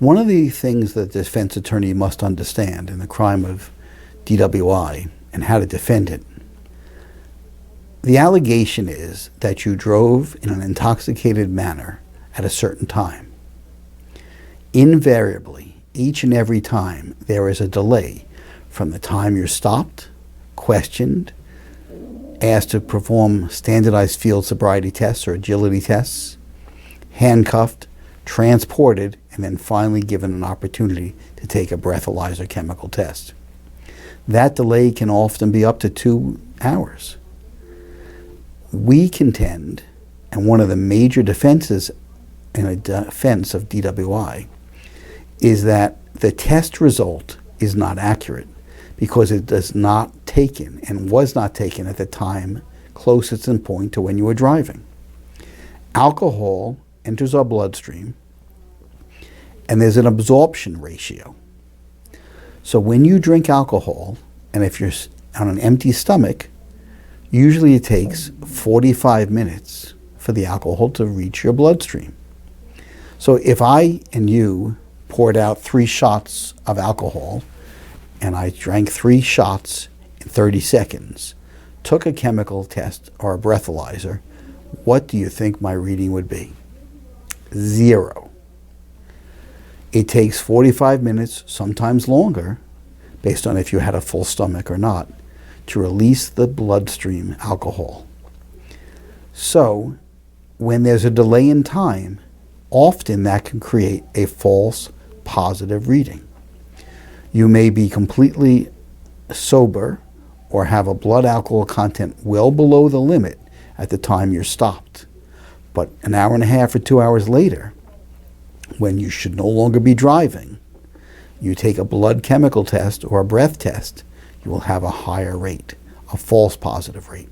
One of the things that the defense attorney must understand in the crime of DWI and how to defend it, the allegation is that you drove in an intoxicated manner at a certain time. Invariably, each and every time, there is a delay from the time you're stopped, questioned, asked to perform standardized field sobriety tests or agility tests, handcuffed, transported, and then finally given an opportunity to take a breathalyzer chemical test. That delay can often be up to 2 hours. We contend, and one of the major defenses in a defense of DWI is that the test result is not accurate because it does not taken and was not taken at the time closest in point to when you were driving. Alcohol enters our bloodstream and there's an absorption ratio. So when you drink alcohol, and if you're on an empty stomach, usually it takes 45 minutes for the alcohol to reach your bloodstream. So if I and you poured out 3 shots of alcohol and I drank 3 shots in 30 seconds, took a chemical test or a breathalyzer, what do you think my reading would be? 0. It takes 45 minutes, sometimes longer, based on if you had a full stomach or not, to release the bloodstream alcohol. So when there's a delay in time, often that can create a false positive reading. You may be completely sober or have a blood alcohol content well below the limit at the time you're stopped. But an hour and a half or 2 hours later, when you should no longer be driving, you take a blood chemical test or a breath test, you will have a higher rate, a false positive rate.